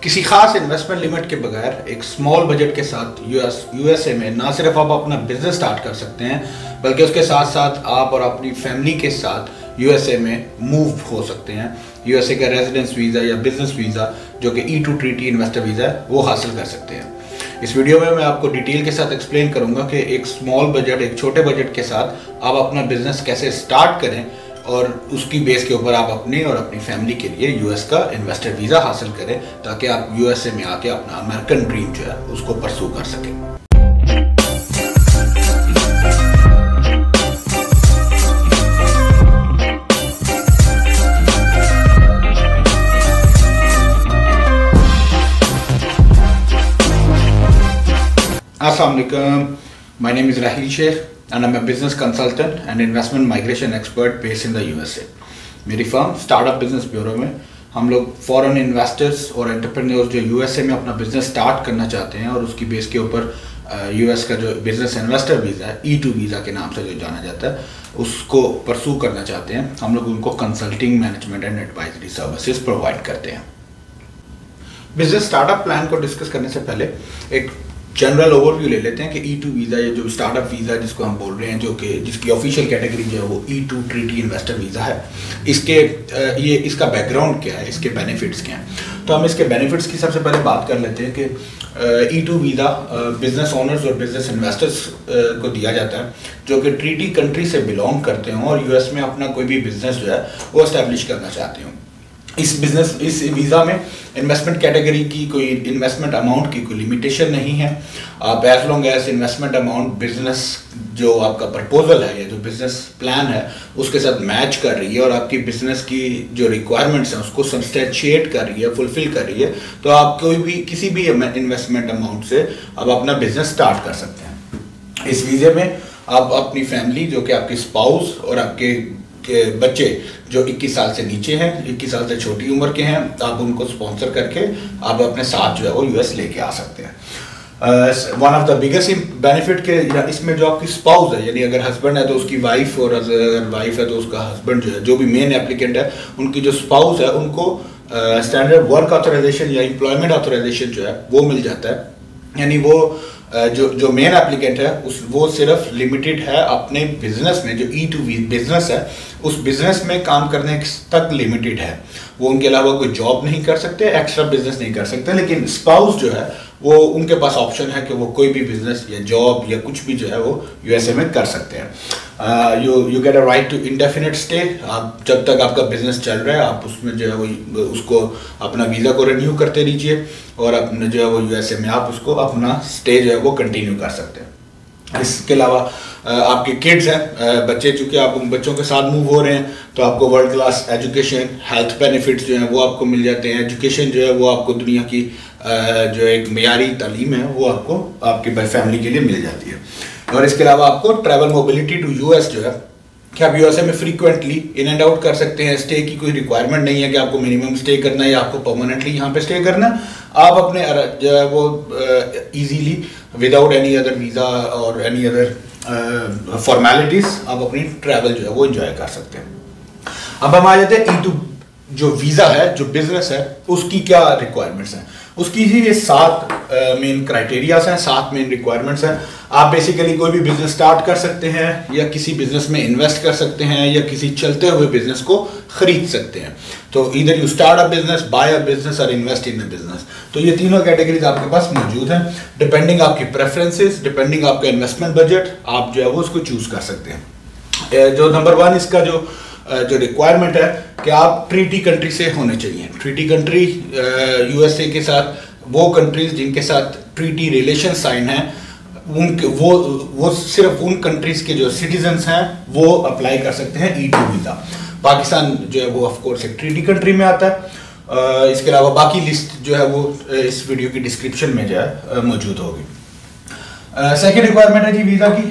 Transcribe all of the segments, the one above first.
किसी खास investment limit के बगैर एक स्मॉल बजट के साथ यूएसए में ना सिर्फ आप अपना बिजनेस स्टार्ट कर सकते हैं बल्कि उसके साथ साथ आप और अपनी फैमिली के साथ यूएसए में मूव हो सकते हैं। यूएसए का रेजिडेंस वीज़ा या बिजनेस वीज़ा जो कि E2 ट्रीटी इन्वेस्टर वीज़ा है वो हासिल कर सकते हैं। इस वीडियो में मैं आपको डिटेल के साथ एक्सप्लेन करूंगा कि एक स्मॉल बजट, एक छोटे बजट के साथ आप अपना बिजनेस कैसे स्टार्ट करें और उसकी बेस के ऊपर आप अपने और अपनी फैमिली के लिए यूएस का इन्वेस्टर वीज़ा हासिल करें ताकि आप यूएसए में आके अपना अमेरिकन ड्रीम जो है उसको परसू कर सकें। Assalamu alaikum. My name is Rahil Sheikh and I'm a business consultant and investment migration expert based in the USA. मेरी फर्म स्टार्टअप बिजनेस ब्यूरो में हम लोग फॉरेन इन्वेस्टर्स और एंटरप्रेन्योर्स जो यूएसए में अपना बिजनेस स्टार्ट करना चाहते हैं और उसकी बेस के ऊपर यूएस का जो बिजनेस इन्वेस्टर वीज़ा है E2 वीज़ा के नाम से जो जाना जाता है उसको परसू करना चाहते हैं, हम लोग उनको consulting, management and advisory services provide करते हैं। बिजनेस स्टार्टअप प्लान को डिस्कस करने से पहले एक जनरल ओवरव्यू ले लेते हैं कि E2 वीज़ा या जो स्टार्टअप वीज़ा जिसको हम बोल रहे हैं, जो कि जिसकी ऑफिशियल कैटेगरी जो है वो E2 ट्रीटी इन्वेस्टर वीज़ा है, इसका बैकग्राउंड क्या है, इसके बेनिफिट्स क्या हैं। तो हम इसके बेनिफिट्स की सबसे पहले बात कर लेते हैं कि E2 वीज़ा बिजनेस ओनर्स और बिजनेस इन्वेस्टर्स को दिया जाता है जो कि ट्रीटी कंट्री से बिलोंग करते हों और यूएस में अपना कोई भी बिजनेस जो है वो एस्टेब्लिश करना चाहते हों। इस वीज़ा में इन्वेस्टमेंट कैटेगरी की कोई इन्वेस्टमेंट अमाउंट की कोई लिमिटेशन नहीं है। आप as long as investment amount business जो आपका प्रपोजल है या जो बिजनेस प्लान है उसके साथ मैच कर रही है और आपकी बिजनेस की जो रिक्वायरमेंट्स हैं उसको सब्सटेंशिएट कर रही है, फुलफिल कर रही है, तो आप कोई भी किसी भी इन्वेस्टमेंट अमाउंट से आप अपना बिजनेस स्टार्ट कर सकते हैं। इस वीज़े में आप अपनी फैमिली जो कि आपकी स्पाउस और आपके बच्चे जो 21 साल से नीचे हैं, 21 साल से छोटी उम्र के हैं, आप उनको स्पॉन्सर करके आप अपने साथ जो है वो यूएस लेके आ सकते हैं। One of the biggest benefit के इसमें जो आपकी स्पाउस है, यानी अगर हस्बैंड है तो उसकी वाइफ और अगर वाइफ है तो उसका हस्बैंड जो है, जो भी मेन एप्लीकेंट है उनकी जो स्पाउस है उनको स्टैंडर्ड वर्क ऑथराइजेशन या एम्प्लॉयमेंट ऑथराइजेशन जो है वो मिल जाता है। यानी वो जो मेन एप्लीकेंट है वो सिर्फ लिमिटेड है अपने बिजनेस में, जो E2 बिजनेस है उस बिजनेस में काम करने तक लिमिटेड है। वो उनके अलावा कोई जॉब नहीं कर सकते, एक्स्ट्रा बिजनेस नहीं कर सकते। लेकिन स्पाउस जो है वो उनके पास ऑप्शन है कि वो कोई भी बिजनेस या जॉब या कुछ भी जो है वो यूएसए में कर सकते हैं। You get a right to indefinite stay. आप जब तक आपका बिजनेस चल रहा है आप उसमें जो है वो उसको अपना वीज़ा को रिन्यू करते रहिए और अपने जो है वो यूएसए में आप उसको अपना स्टे जो है वो कंटिन्यू कर सकते हैं। इसके अलावा आपके किड्स हैं, बच्चे, चूँकि आप उन बच्चों के साथ मूव हो रहे हैं तो आपको world class education, health benefits जो हैं वो आपको मिल जाते हैं। एजुकेशन जो है वो आपको दुनिया की जो एक मियारी तालीम है वो आपको आपकी फैमिली के लिए मिल जाती है। और इसके अलावा आपको ट्रैवल मोबिलिटी टू यूएस जो है कि आप यूएसए में फ्रीक्वेंटली इन एंड आउट कर सकते हैं। स्टे की कोई रिक्वायरमेंट नहीं है कि आपको मिनिमम स्टे करना है या आपको परमानेंटली यहाँ पे स्टे करना है। आप अपने जो है वो easily without any other visa और एनी अदर फॉर्मेलिटीज आप अपनी ट्रैवल जो है वो एंजॉय कर सकते हैं। अब हम आ जाते हैं E2 जो वीज़ा है, जो बिजनेस है, उसकी क्या रिक्वायरमेंट्स हैं। उसकी जी ये 7 मेन क्राइटेरियाज हैं, 7 मेन रिक्वायरमेंट्स हैं। आप बेसिकली कोई भी बिजनेस स्टार्ट कर सकते हैं या किसी बिजनेस में इन्वेस्ट कर सकते हैं या किसी चलते हुए बिजनेस को खरीद सकते हैं। तो इधर you start a business, buy a business और इन्वेस्ट इन अ बिजनेस। तो ये तीनों कैटेगरीज आपके पास मौजूद हैं। डिपेंडिंग आपकी प्रेफरेंसेस, डिपेंडिंग आपका इन्वेस्टमेंट बजट, आप जो है वो उसको चूज कर सकते हैं। जो नंबर 1 इसका जो रिक्वायरमेंट है कि आप ट्रीटी कंट्री से होने चाहिए। ट्रीटी कंट्री यूएसए के साथ वो कंट्रीज जिनके साथ ट्रीटी रिलेशन साइन है उनके वो सिर्फ उन कंट्रीज के जो सिटीजन्स हैं वो अप्लाई कर सकते हैं E2 वीज़ा। पाकिस्तान जो है वो ऑफ कोर्स एक ट्रीटी कंट्री में आता है। इसके अलावा बाकी लिस्ट जो है वो इस वीडियो की डिस्क्रिप्शन में जो है मौजूद होगी। सेकेंड रिक्वायरमेंट है जी वीज़ा की,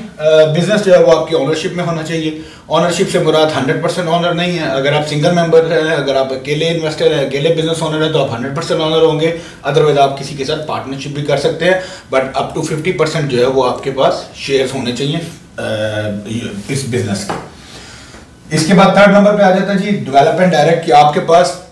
बिजनेस जो है वो आपकी ऑनरशिप में होना चाहिए। ऑनरशिप से मुराद 100% ऑनर नहीं है। अगर आप सिंगल मेंबर हैं, अगर आप अकेले इन्वेस्टर हैं, अकेले बिजनेस ओनर हैं तो आप 100% ऑनर होंगे। अदरवाइज आप किसी के साथ पार्टनरशिप भी कर सकते हैं, बट अप टू 50% जो है वो आपके पास शेयर्स होने चाहिए इस बिजनेस के। इसके बाद थर्ड नंबर पे आ जाता है जी डेवलपमेंट डायरेक्ट, कि आपके पास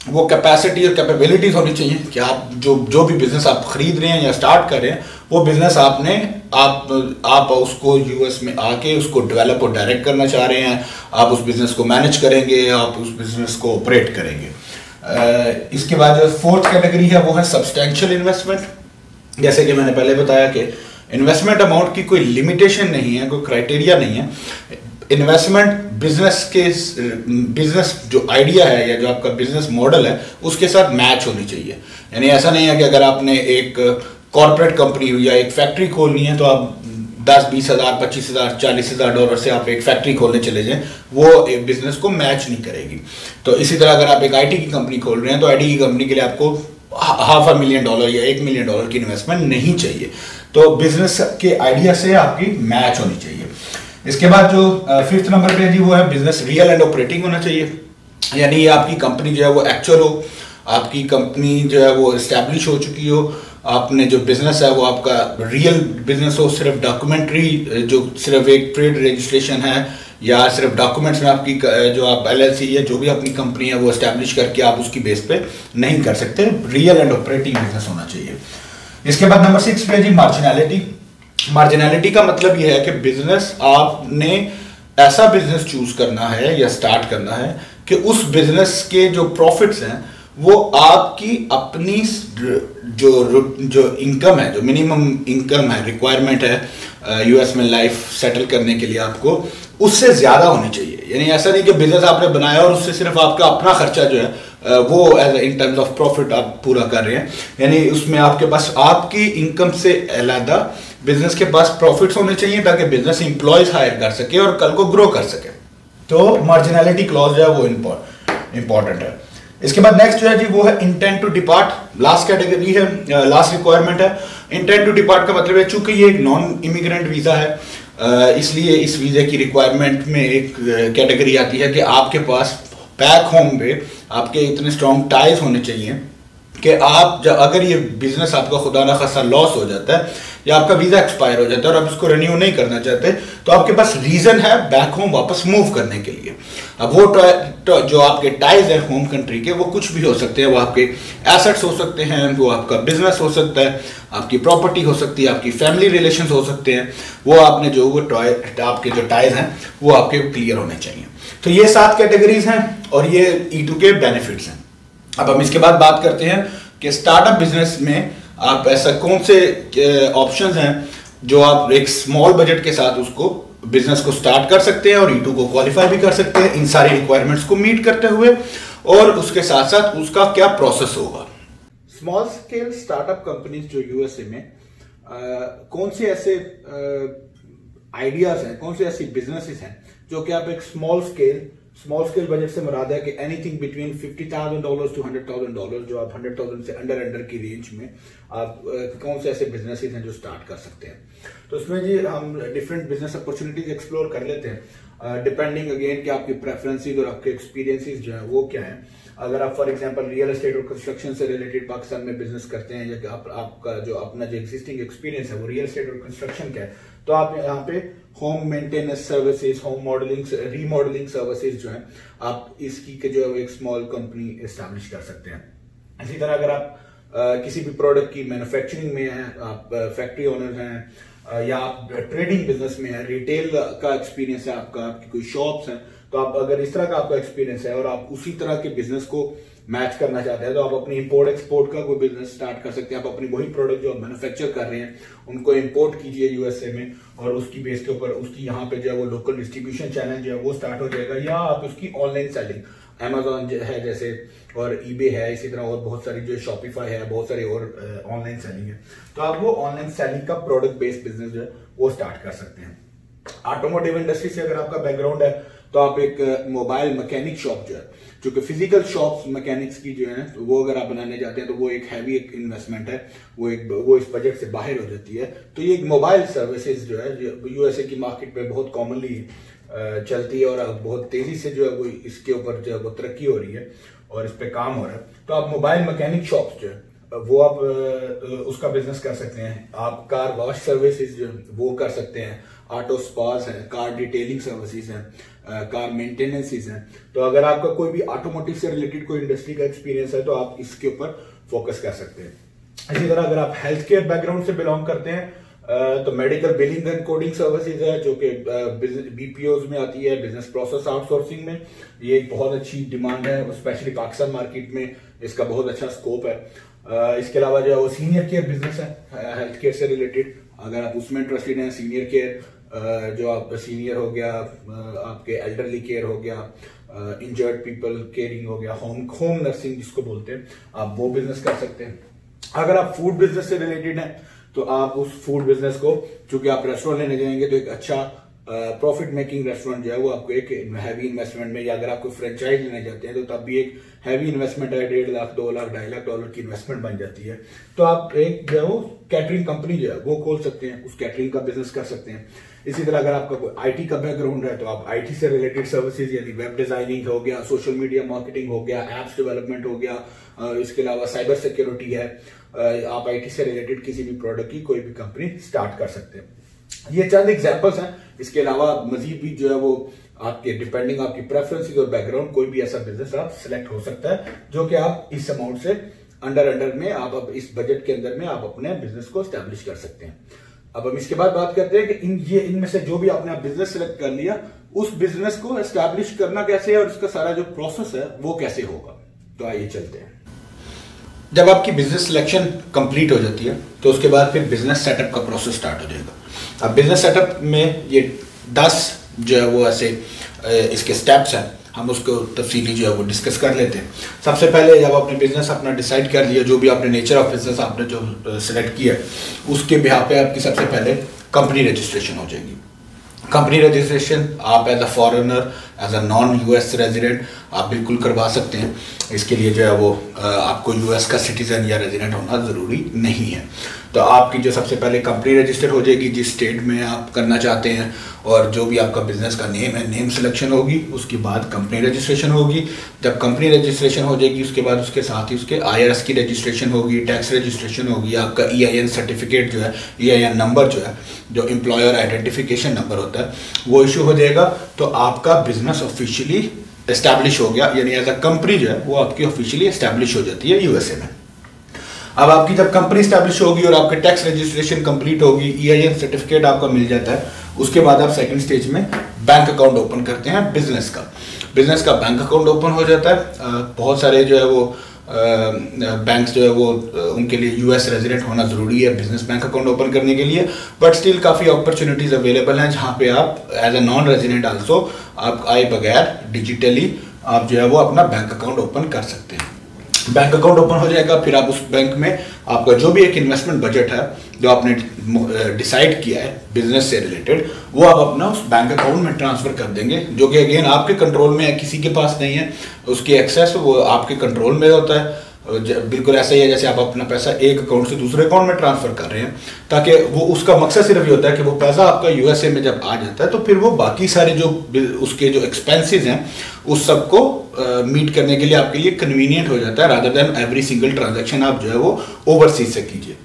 वो कैपेसिटी और कैपेबिलिटीज होनी चाहिए कि आप जो भी बिजनेस आप खरीद रहे हैं या स्टार्ट कर रहे हैं, वो बिजनेस आप उसको यूएस में आके उसको डेवलप और डायरेक्ट करना चाह रहे हैं, आप उस बिजनेस को मैनेज करेंगे, आप उस बिजनेस को ऑपरेट करेंगे। इसके बाद जो फोर्थ कैटेगरी है वो है सब्सटेंशियल इन्वेस्टमेंट। जैसे कि मैंने पहले बताया कि इन्वेस्टमेंट अमाउंट की कोई लिमिटेशन नहीं है, कोई क्राइटेरिया नहीं है। इन्वेस्टमेंट बिजनेस जो आइडिया है या जो आपका बिजनेस मॉडल है उसके साथ मैच होनी चाहिए। यानी ऐसा नहीं है कि अगर आपने एक कॉर्पोरेट कंपनी या एक फैक्ट्री खोलनी है तो आप 10-20 हज़ार, 25 हज़ार, 40 हज़ार डॉलर से आप एक फैक्ट्री खोलने चले जाएं, वो एक बिजनेस को मैच नहीं करेगी। तो इसी तरह अगर आप एक आईटी की कंपनी खोल रहे हैं तो आईटी की कंपनी के लिए आपको $500,000 या $1 मिलियन की इन्वेस्टमेंट नहीं चाहिए। तो बिजनेस के आइडिया से आपकी मैच होनी चाहिए। इसके बाद जो फिफ्थ नंबर पे जी वो है बिजनेस रियल एंड ऑपरेटिंग होना चाहिए। यानी आपकी कंपनी जो है वो एक्चुअल हो, आपकी कंपनी जो है वो इस्टेब्लिश हो चुकी हो, आपने जो बिजनेस है वो आपका रियल बिजनेस हो, सिर्फ डॉक्यूमेंट्री जो सिर्फ एक ट्रेड रजिस्ट्रेशन है या सिर्फ डॉक्यूमेंट्स में आपकी जो आप एलएलसी या जो भी अपनी कंपनी है वो इस्टेब्लिश करके आप उसकी बेस पे नहीं कर सकते। रियल एंड ऑपरेटिंग बिजनेस होना चाहिए। इसके बाद नंबर 6 पे जी मार्जिनैलिटी। मार्जिनैलिटी का मतलब यह है कि बिजनेस आपने ऐसा बिजनेस चूज करना है या स्टार्ट करना है कि उस बिजनेस के जो प्रॉफिट्स हैं वो आपकी अपनी जो इनकम है, जो मिनिमम इनकम है, रिक्वायरमेंट है यूएस में लाइफ सेटल करने के लिए, आपको उससे ज्यादा होनी चाहिए। यानी ऐसा नहीं कि बिजनेस आपने बनाया और उससे सिर्फ आपका अपना खर्चा जो है वो as in terms of profit आप पूरा कर रहे हैं। यानी उसमें आपके पास आपकी इनकम से अलग बिजनेस के पास प्रॉफिट्स होने चाहिए ताकि बिजनेस इंप्लॉयज हायर कर सके और कल को ग्रो कर सके। तो मार्जिनैलिटी क्लॉज जो है वो इंपॉर्टेंट है। इसके बाद नेक्स्ट जो है जी वो है intent to depart. Last category है, लास्ट रिक्वायरमेंट है। इंटेंट टू डिपार्ट का मतलब है चूंकि ये एक नॉन इमिग्रेंट वीजा है इसलिए इस वीजा की रिक्वायरमेंट में एक कैटेगरी आती है कि आपके पास बैक होम पे आपके इतने स्ट्रॉन्ग टाइज होने चाहिए कि आप जब अगर ये बिजनेस आपका खुदा ना खासा लॉस हो जाता है या आपका वीजा एक्सपायर हो जाता है और आप इसको रिन्यू नहीं करना चाहते तो आपके पास रीजन है बैक होम वापस मूव करने के लिए। अब वो जो आपके टाइज है होम कंट्री के वो कुछ भी हो सकते हैं, वो आपके एसेट्स हो सकते हैं, वो आपका बिजनेस हो सकता है, आपकी प्रॉपर्टी हो सकती है, आपकी फैमिली रिलेशंस हो सकते हैं। वो आपने जो वो आपके जो टाइज हैं वो आपके क्लियर होने चाहिए। तो ये 7 कैटेगरीज हैं और ये E2 के बेनिफिट्स हैं। अब हम इसके बाद बात करते हैं कि स्टार्टअप बिजनेस में आप ऐसा कौन से ऑप्शंस हैं जो आप एक स्मॉल बजट के साथ उसको बिजनेस को स्टार्ट कर सकते हैं और E2 को क्वालिफाई भी कर सकते हैं इन सारी रिक्वायरमेंट्स को मीट करते हुए, और उसके साथ साथ उसका क्या प्रोसेस होगा। स्मॉल स्केल स्टार्टअप कंपनीज जो यूएसए में कौन से ऐसे आइडियाज हैं, कौन से ऐसी बिजनेसेस हैं जो कि आप एक स्मॉल स्केल बजट से मुराद है कि एनीथिंग बिटवीन $50,000 to $100,000, जो आप 100,000 से अंडर की रेंज में आप कौन से ऐसे बिजनेसेस हैं जो स्टार्ट कर सकते हैं। तो उसमें जी हम डिफरेंट बिजनेस अपॉर्चुनिटीज एक्सप्लोर कर लेते हैं डिपेंडिंग अगेन कि आपकी प्रेफरेंसेस और आपके एक्सपीरियंसेस जो है वो क्या है। अगर आप फॉर एग्जांपल रियल एस्टेट और कंस्ट्रक्शन से रिलेटेड पाकिस्तान में बिजनेस करते हैं या आपका जो अपना जो एक्जिस्टिंग एक्सपीरियंस है वो रियल एस्टेट और कंस्ट्रक्शन का है, तो आप यहाँ पे home maintenance services, home modelling, remodelling services जो है आप इसकी के जो है एक स्मॉल कंपनी एस्टैब्लिश कर सकते हैं। इसी तरह अगर आप किसी भी प्रोडक्ट की मैन्युफैक्चरिंग में हैं, आप फैक्ट्री ओनर हैं या आप ट्रेडिंग बिजनेस में है, रिटेल का एक्सपीरियंस है आपका, आपकी कोई शॉप्स हैं, तो आप अगर इस तरह का आपका एक्सपीरियंस है और आप उसी तरह के बिजनेस को मैच करना चाहते हैं तो आप अपनी इंपोर्ट एक्सपोर्ट का कोई बिजनेस स्टार्ट कर सकते हैं। आप अपनी वही प्रोडक्ट जो आप मैन्युफैक्चर कर रहे हैं उनको इंपोर्ट कीजिए यूएसए में और उसकी बेस के ऊपर उसकी यहाँ पे जो है वो लोकल डिस्ट्रीब्यूशन चैनल जो है वो स्टार्ट हो जाएगा, या आप उसकी ऑनलाइन सेलिंग Amazon है जैसे और eBay है, इसी तरह और बहुत सारी जो शॉपिफाई है, बहुत सारी और ऑनलाइन सेलिंग है, तो आप वो ऑनलाइन सेलिंग का प्रोडक्ट बेस्ड बिजनेस जो है वो स्टार्ट कर सकते हैं। ऑटोमोटिव इंडस्ट्री से अगर आपका बैकग्राउंड है तो आप एक मोबाइल मैकेनिक शॉप जो है, जो कि फिजिकल शॉप्स मैकेनिक्स की जो है तो वो अगर आप बनाने जाते हैं तो वो एक हैवी एक इन्वेस्टमेंट है, वो इस बजट से बाहर हो जाती है। तो ये एक मोबाइल सर्विसेज जो है यूएसए की मार्केट में बहुत कॉमनली चलती है और बहुत तेजी से जो है वो इसके ऊपर जो है वो तरक्की हो रही है और इस पे काम हो रहा है। तो आप मोबाइल मैकेनिक शॉप्स जो है वो आप उसका बिजनेस कर सकते हैं। आप कार वॉश सर्विसेज जो वो कर सकते हैं, ऑटो स्पास है, कार डिटेलिंग सर्विसेज हैं, कार मेंटेनेंसेस हैं। तो अगर आपका कोई भी ऑटोमोटिव से रिलेटेड कोई इंडस्ट्री का एक्सपीरियंस है तो आप इसके ऊपर फोकस कर सकते हैं। इसी तरह अगर आप हेल्थ केयर बैकग्राउंड से बिलोंग करते हैं तो medical billing and coding services है जो कि बीपीओज में आती है, बिजनेस प्रोसेस आउटसोर्सिंग में। ये एक बहुत अच्छी डिमांड है, स्पेशली पाकिस्तान मार्केट में इसका बहुत अच्छा स्कोप है। इसके अलावा जो है वो सीनियर केयर बिजनेस है हेल्थ केयर से रिलेटेड, अगर आप उसमें इंटरेस्टेड हैं। सीनियर केयर जो आप सीनियर हो गया, आपके एल्डरली केयर हो गया, इंजर्ड पीपल केयरिंग हो गया, होम नर्सिंग जिसको बोलते हैं, आप वो बिजनेस कर सकते हैं। अगर आप फूड बिजनेस से रिलेटेड हैं तो आप उस फूड बिजनेस को, चूंकि आप रेस्टोरेंट लेने जाएंगे तो एक अच्छा प्रॉफिट मेकिंग रेस्टोरेंट जो है वो आपको एक हैवी इन्वेस्टमेंट में, या अगर आप कोई फ्रेंचाइज लेने जाते हैं तो तब भी एक हैवी इन्वेस्टमेंट है, 1.5 लाख, 2 लाख, $2.5 लाख की इन्वेस्टमेंट बन जाती है। तो आप एक जो है वो कैटरिंग कंपनी जो है वो खोल सकते हैं, उस कैटरिंग का बिजनेस कर सकते हैं। इसी तरह अगर आपका कोई आईटी का बैकग्राउंड है तो आप आईटी से रिलेटेड सर्विसेज यानी वेब डिजाइनिंग हो गया, सोशल मीडिया मार्केटिंग हो गया, एप्स डेवलपमेंट हो गया, इसके अलावा साइबर सिक्योरिटी है, आप आईटी से रिलेटेड किसी भी प्रोडक्ट की कोई भी कंपनी स्टार्ट कर सकते हैं। ये चंद एग्जांपल्स हैं। इसके अलावा मजीद भी जो है वो आपके डिपेंडिंग आपकी प्रेफरेंसेस और बैकग्राउंड कोई भी ऐसा बिजनेस आप सिलेक्ट हो सकता है जो कि आप इस अमाउंट से अंडर में आप इस बजट के अंदर में आप अपने बिजनेस को स्टैब्लिश कर सकते हैं। अब हम इसके बाद बात करते हैं कि इनमें से जो भी आपने बिजनेस सिलेक्ट कर लिया उस बिजनेस को एस्टैब्लिश करना कैसे है और इसका सारा जो प्रोसेस है वो कैसे होगा। तो आइए चलते हैं। जब आपकी बिजनेस सिलेक्शन कंप्लीट हो जाती है तो उसके बाद फिर बिजनेस सेटअप का प्रोसेस स्टार्ट हो जाएगा। अब बिजनेस सेटअप में ये 10 जो है वो ऐसे इसके स्टेप्स हैं, हम उसको तफसीली जो है वो डिस्कस कर लेते हैं। सबसे पहले जब आपने बिजनेस अपना डिसाइड कर लिया, जो भी आपने नेचर ऑफ बिजनेस आपने जो सिलेक्ट किया उसके बिहाफ पे आपकी सबसे पहले कंपनी रजिस्ट्रेशन हो जाएगी। कंपनी रजिस्ट्रेशन आप as a foreigner, as a non US resident आप बिल्कुल करवा सकते हैं। इसके लिए जो है वो आपको यूएस का सिटीजन या रेजिडेंट होना ज़रूरी नहीं है। तो आपकी जो सबसे पहले कंपनी रजिस्टर हो जाएगी जिस स्टेट में आप करना चाहते हैं, और जो भी आपका बिजनेस का नेम है, नेम सिलेक्शन होगी, उसके बाद कंपनी रजिस्ट्रेशन होगी। जब कंपनी रजिस्ट्रेशन हो जाएगी उसके बाद उसके साथ ही उसके IRS की रजिस्ट्रेशन होगी, टैक्स रजिस्ट्रेशन होगी, आपका EIN सर्टिफिकेट जो है, EIN नंबर जो है, जो एम्प्लॉयर आइडेंटिफिकेशन नंबर होता है, वो इशू हो जाएगा। तो आपका बिजनेस ऑफिशियली एस्टैब्लिश हो गया, यानी एज अ कंपनी जो है वो आपकी ऑफिशियली एस्टैब्लिश हो जाती है यूएसए में। अब आपकी जब कंपनी एस्टैब्लिश होगी और आपके टैक्स रजिस्ट्रेशन कंप्लीट होगी, EIN सर्टिफिकेट आपका मिल जाता है, उसके बाद आप सेकंड स्टेज में बैंक अकाउंट ओपन करते हैं बिजनेस का बैंक अकाउंट ओपन हो जाता है। बहुत सारे जो है वो बैंक्स जो है वो उनके लिए यूएस रेजिडेंट होना ज़रूरी है बिजनेस बैंक अकाउंट ओपन करने के लिए, बट स्टिल काफ़ी अपॉर्चुनिटीज़ अवेलेबल हैं जहाँ पे आप as a non resident also आप आए बगैर डिजिटली आप जो है वो अपना बैंक अकाउंट ओपन कर सकते हैं। बैंक अकाउंट ओपन हो जाएगा, फिर आप उस बैंक में आपका जो भी एक इन्वेस्टमेंट बजट है जो आपने डिसाइड किया है बिजनेस से रिलेटेड, वो आप अपना उस बैंक अकाउंट में ट्रांसफर कर देंगे, जो कि अगेन आपके कंट्रोल में है, किसी के पास नहीं है उसकी एक्सेस, वो आपके कंट्रोल में होता है। बिल्कुल ऐसा ही है जैसे आप अपना पैसा एक अकाउंट से दूसरे अकाउंट में ट्रांसफर कर रहे हैं, ताकि वो उसका मकसद सिर्फ ये होता है कि वो पैसा आपका यूएसए में जब आ जाता है तो फिर वो बाकी सारे जो उसके जो एक्सपेंसेस हैं उस सबको मीट करने के लिए आपके लिए कन्वीनियंट हो जाता है, rather than every single transaction आप जो है वो ओवरसीज से कीजिए।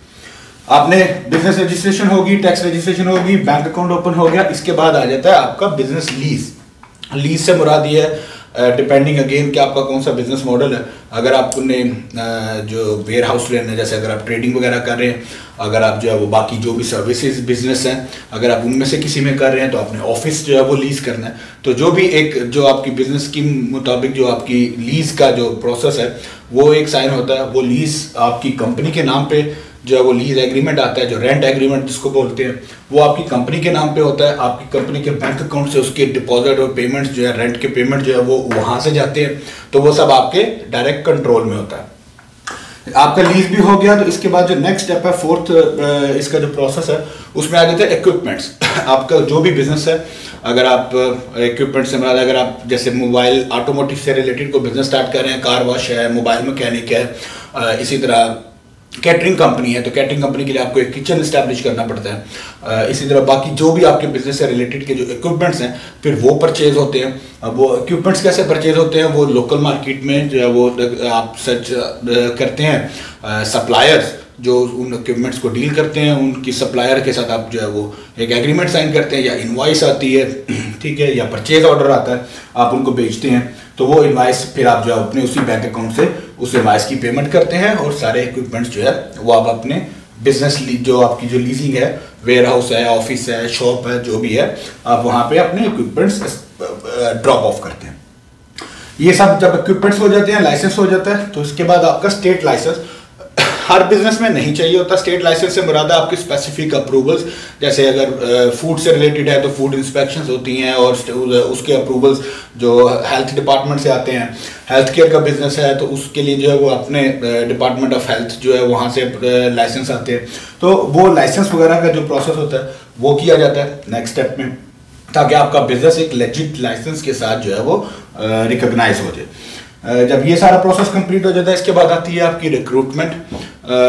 आपने बिजनेस रजिस्ट्रेशन होगी, टैक्स रजिस्ट्रेशन होगी, बैंक अकाउंट ओपन हो गया, इसके बाद आ जाता है आपका बिजनेस लीज से मुराद ये है डिपेंडिंग अगेन कि आपका कौन सा बिजनेस मॉडल है। अगर आपने जो वेयर हाउस लेना है, जैसे अगर आप ट्रेडिंग वगैरह कर रहे हैं, अगर आप जो है वो बाकी जो भी सर्विसेज बिजनेस हैं अगर आप उनमें से किसी में कर रहे हैं तो आपने ऑफिस जो है वो लीज करना है। तो जो भी एक जो आपकी बिजनेस के मुताबिक जो आपकी लीज का जो प्रोसेस है वो एक साइन होता है, वो लीज आपकी कंपनी के नाम पे जो है वो लीज एग्रीमेंट आता है, जो रेंट एग्रीमेंट जिसको बोलते हैं, वो आपकी कंपनी के नाम पे होता है। आपकी कंपनी के बैंक अकाउंट से उसके डिपॉजिट और पेमेंट्स जो है रेंट के पेमेंट जो है वो वहां से जाते हैं, तो वो सब आपके डायरेक्ट कंट्रोल में होता है। आपका लीज भी हो गया, तो इसके बाद जो नेक्स्ट स्टेप है, फोर्थ इसका जो प्रोसेस है उसमें आ जाते हैं इक्विपमेंट्स। आपका जो भी बिजनेस है, अगर आप इक्विपमेंट से मतलब अगर आप जैसे मोबाइल ऑटोमोटिव से रिलेटेड कोई बिजनेस स्टार्ट कर रहे हैं, कार वॉश है, मोबाइल मैकेनिक है, इसी तरह कैटरिंग कंपनी है तो कैटरिंग कंपनी के लिए आपको एक किचन इस्टेब्लिश करना पड़ता है। इसी तरह बाकी जो भी आपके बिजनेस से रिलेटेड के जो इक्विपमेंट्स हैं फिर वो परचेज होते हैं। अब वो इक्विपमेंट्स कैसे परचेज होते हैं, वो लोकल मार्केट में जो है वो आप सर्च करते हैं सप्लायर्स जो उन इक्विपमेंट्स को डील करते हैं, उनकी सप्लायर के साथ आप जो है वो एक एग्रीमेंट साइन करते हैं या इनवॉइस आती है, ठीक है, या परचेज ऑर्डर आता है, आप उनको बेचते हैं, तो वो इनवाइस फिर आप जो है अपने उसी बैंक अकाउंट से उस इनवाइस की पेमेंट करते हैं और सारे इक्विपमेंट्स जो है वो आप अपने बिजनेस जो आपकी जो लीजिंग है, वेयर हाउस है, ऑफिस है, शॉप है, जो भी है, आप वहाँ पे अपने इक्विपमेंट्स ड्रॉप ऑफ करते हैं। ये सब जब इक्विपमेंट्स हो जाते हैं, लाइसेंस हो जाता है, तो इसके बाद आपका स्टेट लाइसेंस हर बिजनेस में नहीं चाहिए होता। स्टेट लाइसेंस से मुराद है आपकी स्पेसिफिक अप्रूवल्स, जैसे अगर फूड से रिलेटेड है तो फूड इंस्पेक्शंस होती हैं और उसके अप्रूवल्स जो हेल्थ डिपार्टमेंट से आते हैं। हेल्थ केयर का बिजनेस है तो उसके लिए जो है वो अपने डिपार्टमेंट ऑफ हेल्थ जो है वहाँ से लाइसेंस आते हैं, तो वो लाइसेंस वगैरह का जो प्रोसेस होता है वो किया जाता है नेक्स्ट स्टेप में, ताकि आपका बिजनेस एक लेजिट लाइसेंस के साथ जो है वो रिकॉग्नाइज हो जाए। जब ये सारा प्रोसेस कंप्लीट हो जाता है, इसके बाद आती है आपकी रिक्रूटमेंट।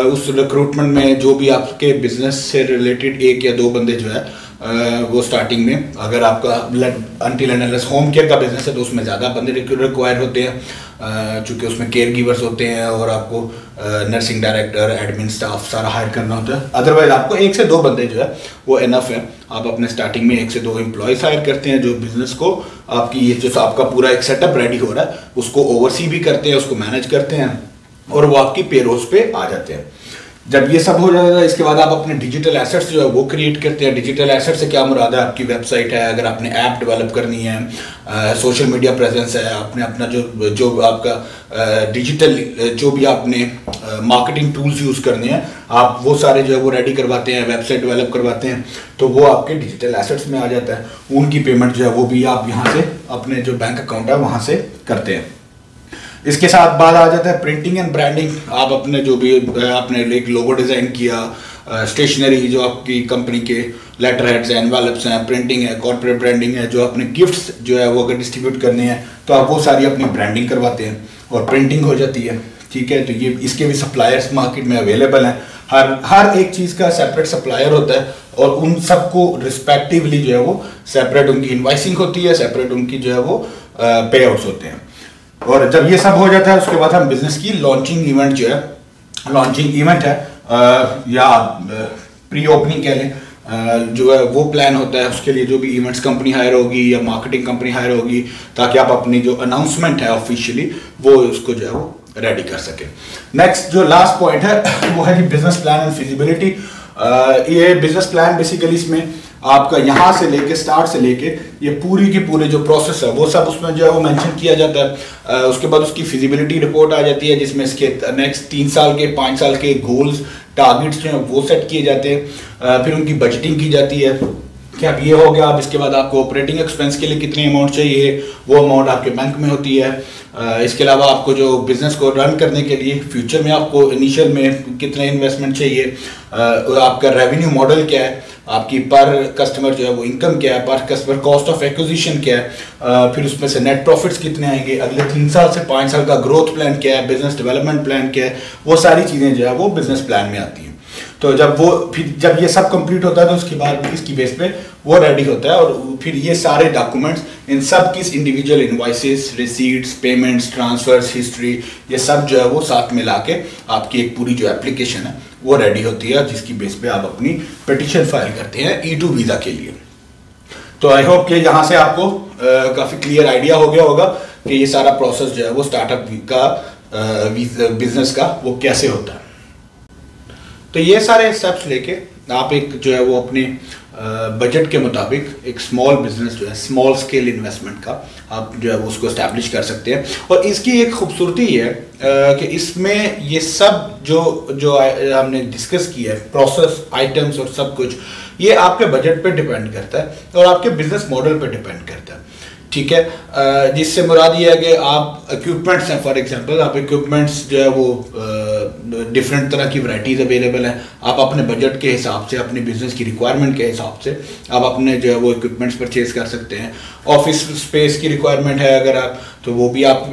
उस रिक्रूटमेंट में जो भी आपके बिजनेस से रिलेटेड 1 या 2 बंदे जो है वो स्टार्टिंग में, अगर आपका until and unless home care का बिजनेस है तो उसमें ज़्यादा बंदे रिक्वायर होते हैं, चूँकि उसमें केयर गिवर्स होते हैं और आपको नर्सिंग डायरेक्टर, एडमिन स्टाफ सारा हायर करना होता है। अदरवाइज आपको 1 से 2 बंदे जो है वो इनफ है। आप अपने स्टार्टिंग में 1 से 2 एम्प्लॉयज़ हायर करते हैं जो बिजनेस को आपकी ये जो आपका पूरा एक सेटअप रेडी हो रहा है उसको ओवरसी भी करते हैं, उसको मैनेज करते हैं और वो आपकी पेरोल्स पे आ जाते हैं। जब ये सब हो जाता है, इसके बाद आप अपने डिजिटल एसेट्स जो है वो क्रिएट करते हैं। डिजिटल एसेट से क्या मुराद है, आपकी वेबसाइट है, अगर आपने ऐप डेवलप करनी है, सोशल मीडिया प्रेजेंस है, आपने अपना जो आपका डिजिटल जो भी आपने मार्केटिंग टूल्स यूज़ करने हैं, आप वो सारे जो है वो रेडी करवाते हैं, वेबसाइट डेवलप करवाते हैं, तो वो आपके डिजिटल एसेट्स में आ जाता है। उनकी पेमेंट जो है वो भी आप यहाँ से अपने जो बैंक अकाउंट है वहाँ से करते हैं। इसके साथ बाद आ जाता है प्रिंटिंग एंड ब्रांडिंग। आप अपने जो भी आपने एक लोगो डिज़ाइन किया, स्टेशनरी जो आपकी कंपनी के लेटर हेड्स हैं, एनवेलप्स हैं, प्रिंटिंग है, कॉर्पोरेट ब्रांडिंग है, जो अपने गिफ्ट्स जो है वो अगर डिस्ट्रीब्यूट करने हैं तो आप वो सारी अपनी ब्रांडिंग करवाते हैं और प्रिंटिंग हो जाती है। ठीक है, तो ये इसके भी सप्लायर्स मार्केट में अवेलेबल हैं। हर एक चीज़ का सेपरेट सप्लायर होता है और उन सबको रिस्पेक्टिवली जो है वो सेपरेट उनकी इन्वाइसिंग होती है, सेपरेट उनकी जो है वो पे आउट्स होते हैं। और जब ये सब हो जाता है उसके बाद हम बिजनेस की लॉन्चिंग इवेंट जो है, लॉन्चिंग इवेंट है या प्री ओपनिंग कह लें, जो है वो प्लान होता है। उसके लिए जो भी इवेंट्स कंपनी हायर होगी या मार्केटिंग कंपनी हायर होगी, ताकि आप अपनी जो अनाउंसमेंट है ऑफिशियली वो उसको जो है वो रेडी कर सके। नेक्स्ट जो लास्ट पॉइंट है वो है बिजनेस प्लान एंड फिजिबिलिटी। ये बिजनेस प्लान बेसिकली इसमें आपका यहाँ से लेके स्टार्ट से लेके ये पूरी की पूरे जो प्रोसेस है वो सब उसमें जो है वो मेंशन किया जाता है। उसके बाद उसकी फिजिबिलिटी रिपोर्ट आ जाती है जिसमें इसके नेक्स्ट 3 साल के 5 साल के गोल्स टारगेट्स जो हैं वो सेट किए जाते हैं। फिर उनकी बजटिंग की जाती है कि अब ये हो गया, अब इसके बाद आपको ऑपरेटिंग एक्सपेंस के लिए कितनी अमाउंट चाहिए, वो अमाउंट आपके बैंक में होती है। इसके अलावा आपको जो बिज़नेस को रन करने के लिए फ्यूचर में आपको इनिशियल में कितने इन्वेस्टमेंट चाहिए, आपका रेवेन्यू मॉडल क्या है, आपकी पर कस्टमर जो है वो इनकम क्या है, पर कस्टमर कॉस्ट ऑफ एक्विजिशन क्या है, फिर उसमें से नेट प्रॉफिट्स कितने आएंगे, अगले 3 साल से 5 साल का ग्रोथ प्लान क्या है, बिजनेस डेवलपमेंट प्लान क्या है, वो सारी चीज़ें जो है वो बिजनेस प्लान में आती हैं। तो जब ये सब कंप्लीट होता है तो उसके बाद इसकी बेस पे वो रेडी होता है और फिर ये सारे डॉक्यूमेंट्स इन सब की individual invoices, receipts, payments, transfers, history, ये सब जो है वो साथ मिला के आपकी एक पूरी जो एप्लीकेशन है वो रेडी होती है, जिसकी बेस पे आप अपनी पिटीशन फाइल करते हैं E2 वीज़ा के लिए। तो आई होप कि यहाँ से आपको काफ़ी क्लियर आइडिया हो गया होगा कि ये सारा प्रोसेस जो है वो स्टार्टअप का बिजनेस का वो कैसे होता है। तो ये सारे स्टेप्स लेके आप एक जो है वो अपने बजट के मुताबिक एक स्मॉल बिजनेस जो है, स्मॉल स्केल इन्वेस्टमेंट का आप जो है वो उसको एस्टैब्लिश कर सकते हैं। और इसकी एक खूबसूरती है कि इसमें ये सब जो हमने डिस्कस किया है, प्रोसेस, आइटम्स और सब कुछ, ये आपके बजट पे डिपेंड करता है और आपके बिजनेस मॉडल पे डिपेंड करता है। ठीक है, जिससे मुराद ये है कि आप इक्विपमेंट्स हैं, फॉर एग्जांपल आप इक्विपमेंट्स जो है वो डिफरेंट तरह की वैराइटीज़ अवेलेबल हैं। आप अपने बजट के हिसाब से, अपने बिजनेस की रिक्वायरमेंट के हिसाब से आप अपने जो है वो इक्विपमेंट्स परचेज कर सकते हैं। ऑफिस स्पेस की रिक्वायरमेंट है अगर आप, तो वो भी आप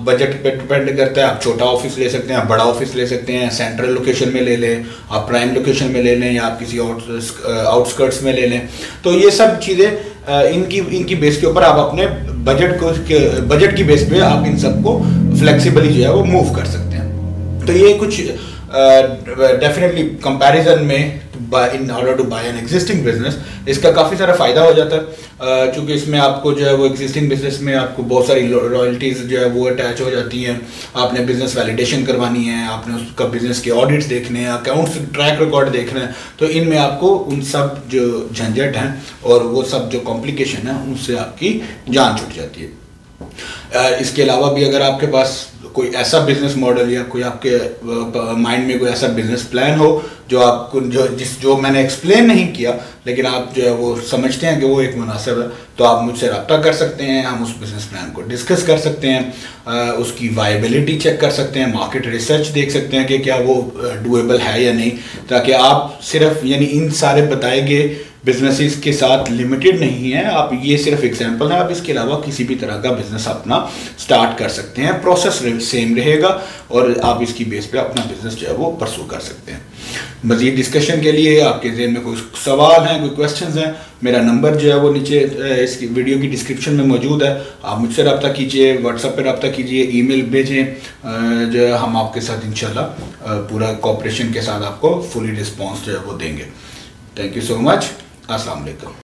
बजट पे डिपेंड करता है। आप छोटा ऑफिस ले सकते हैं, आप बड़ा ऑफिस ले सकते हैं, सेंट्रल लोकेशन में ले लें, आप प्राइम लोकेशन में ले लें, या आप किसी आउटस्कर्ट्स में ले लें। तो ये सब चीज़ें इनकी बेस के ऊपर आप अपने बजट की बेस पे आप इन सबको फ्लेक्सिबली जो है वो मूव कर सकते हैं। तो ये कुछ डेफिनेटली कंपैरिजन में in order to buy an existing business इसका काफ़ी सारा फ़ायदा हो जाता है, क्योंकि इसमें आपको जो है वो एग्जिस्टिंग बिजनेस में आपको बहुत सारी रॉयल्टीज़ जो है वो अटैच हो जाती हैं। आपने बिजनेस वैलिडेशन करवानी है, आपने उसका बिजनेस के ऑडिट्स देखने हैं, अकाउंट्स ट्रैक रिकॉर्ड देखना है, तो इनमें आपको उन सब जो झंझट हैं और वो सब जो कॉम्प्लिकेशन है उनसे आपकी जान छूट जाती है। इसके अलावा भी अगर आपके पास कोई ऐसा बिजनेस मॉडल या कोई आपके माइंड में कोई ऐसा बिजनेस प्लान हो जो आपको जो मैंने एक्सप्लेन नहीं किया लेकिन आप जो है वो समझते हैं कि वो एक मुनासिब है, तो आप मुझसे रब्ता कर सकते हैं। हम उस बिजनेस प्लान को डिस्कस कर सकते हैं, उसकी वायबिलिटी चेक कर सकते हैं, मार्केट रिसर्च देख सकते हैं कि क्या वो डूएबल है या नहीं, ताकि आप सिर्फ यानी इन सारे बताए गए बिजनेसेस के साथ लिमिटेड नहीं है, आप ये सिर्फ एग्जांपल है, आप इसके अलावा किसी भी तरह का बिजनेस अपना स्टार्ट कर सकते हैं। प्रोसेस सेम रहेगा और आप इसकी बेस पे अपना बिजनेस जो है वो परसू कर सकते हैं। मज़ीद डिस्कशन के लिए आपके ज़हन में कोई सवाल हैं, कोई क्वेश्चंस हैं, मेरा नंबर जो है वो नीचे इसकी वीडियो की डिस्क्रिप्शन में मौजूद है, आप मुझसे रब्ता कीजिए, व्हाट्सएप पे रब्ता कीजिए, ईमेल भेजें, जो है हम आपके साथ इंशाल्लाह पूरा कोऑपरेशन के साथ आपको फुली रिस्पॉन्स जो है वो देंगे। Thank you so much. अस्सलाम वालेकुम।